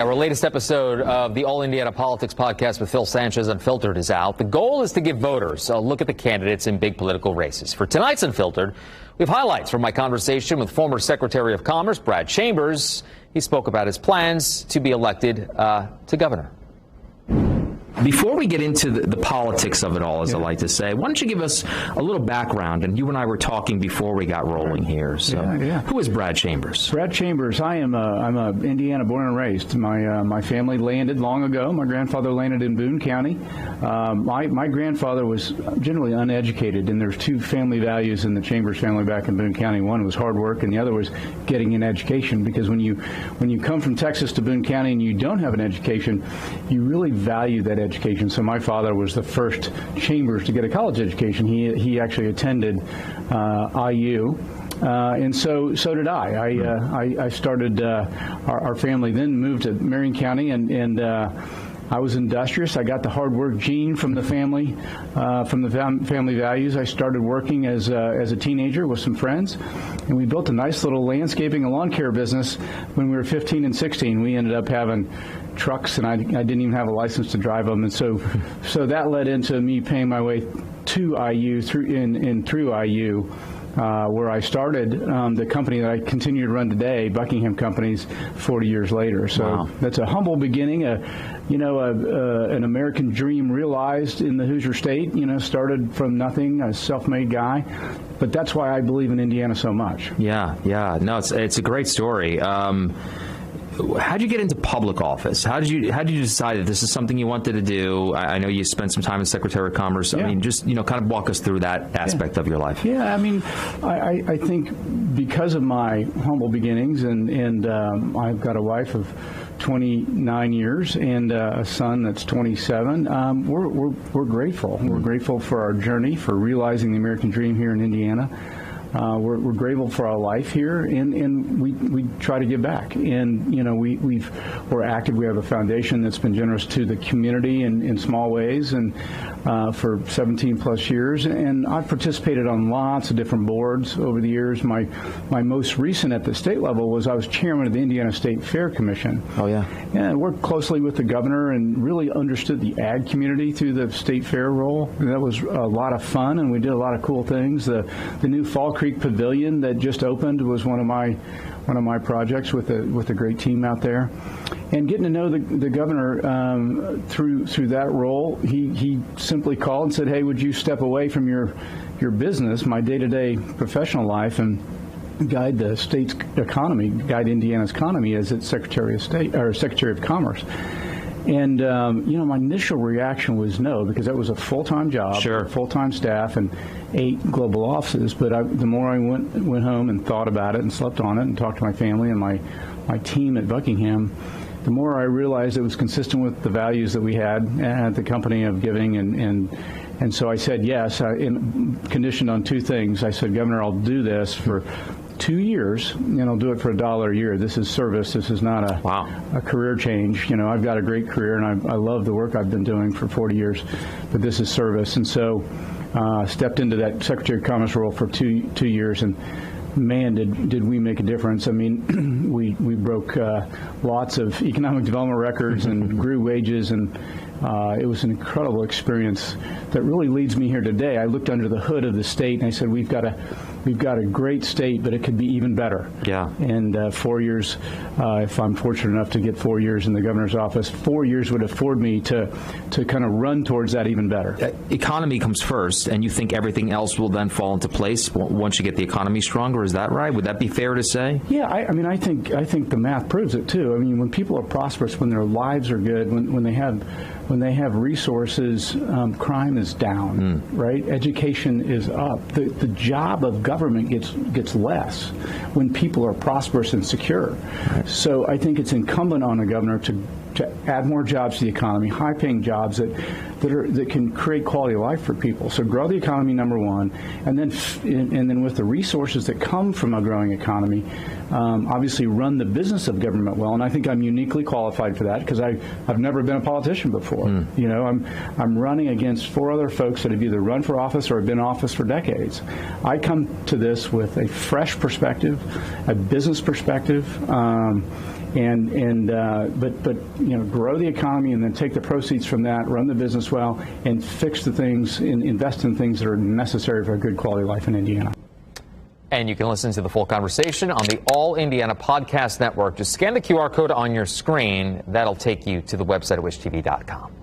Our latest episode of the All Indiana Politics podcast with Phil Sanchez UnPHILtered is out. The goal is to give voters a look at the candidates in big political races. For tonight's UnPHILtered, we have highlights from my conversation with former Secretary of Commerce Brad Chambers. He spoke about his plans to be elected to governor. Before we get into the politics of it all, as I like to say, why don't you give us a little background? And you and I were talking before we got rolling here. So, who is Brad Chambers? Brad Chambers. I'm a Indiana born and raised. My family landed long ago. My grandfather landed in Boone County. My grandfather was generally uneducated, and there's two family values in the Chambers family back in Boone County. One was hard work, and the other was getting an education. Because when you come from Texas to Boone County and you don't have an education, you really value that education. So my father was the first Chambers to get a college education. He actually attended IU. And so did I. I started, our family then moved to Marion County, and I was industrious. I got the hard work gene from the family, family values. I started working as a teenager with some friends, and we built a nice little landscaping and lawn care business when we were 15 and 16. We ended up having trucks, and I didn't even have a license to drive them, and so that led into me paying my way to IU through IU. Where I started the company that I continue to run today, Buckingham Companies, 40 years later. So wow. That's a humble beginning, an American dream realized in the Hoosier State. Started from nothing, a self-made guy. But that's why I believe in Indiana so much. Yeah. No, it's a great story. How did you get into public office? How did you decide that this is something you wanted to do? I know you spent some time as Secretary of Commerce. Yeah. I mean, just kind of walk us through that aspect of your life. Yeah, I mean, I think because of my humble beginnings, and I've got a wife of 29 years and a son that's 27. We're grateful. We're grateful for our journey, for realizing the American dream here in Indiana. We're grateful for our life here, and we try to give back. And we're active. We have a foundation that's been generous to the community in small ways, and for 17 plus years. And I've participated on lots of different boards over the years. My most recent at the state level was I was chairman of the Indiana State Fair Commission. Oh yeah. And I worked closely with the governor and really understood the ag community through the state fair role. And that was a lot of fun, and we did a lot of cool things. The new Fall Creek Pavilion that just opened was one of my projects with a great team out there. And getting to know the governor through that role, he simply called and said, "Hey, would you step away from your business, my day-to-day professional life, and guide the state's economy, guide Indiana's economy as its Secretary of State or Secretary of Commerce?" And my initial reaction was no, because that was a full-time job, sure. Full-time staff, and 8 global offices. But the more I went home and thought about it and slept on it and talked to my family and my team at Buckingham, the more I realized it was consistent with the values that we had at the company of giving, and so I said yes, conditioned on 2 things. I said, "Governor, I'll do this for 2 years, and I'll do it for $1 a year. This is service. This is not a career change. I've got a great career, and I love the work I've been doing for 40 years, but this is service." And so stepped into that Secretary of Commerce role for 2 years, and man, did we make a difference. I mean, we broke lots of economic development records and grew wages, and it was an incredible experience that really leads me here today. I looked under the hood of the state, and I said, we've got a great state, but it could be even better. Yeah. And 4 years, if I'm fortunate enough to get 4 years in the governor's office, 4 years would afford me to kind of run towards that even better. Economy comes first, and you think everything else will then fall into place once you get the economy stronger. Is that right? Would that be fair to say? Yeah, I mean, I think the math proves it too. I mean, when people are prosperous, when their lives are good, when they have resources, crime is down, right? Education is up. The job of government gets less when people are prosperous and secure. Right. So I think it's incumbent on the governor to add more jobs to the economy, high-paying jobs that can create quality of life for people. So grow the economy, number one, and then with the resources that come from a growing economy, obviously run the business of government well. And I think I'm uniquely qualified for that because I've never been a politician before. I'm running against 4 other folks that have either run for office or have been in office for decades. I come to this with a fresh perspective, a business perspective, but grow the economy and then take the proceeds from that, run the business well, and fix the things, invest in things that are necessary for a good quality life in Indiana. And you can listen to the full conversation on the All Indiana Podcast Network. Just scan the QR code on your screen. That'll take you to the website at wishtv.com.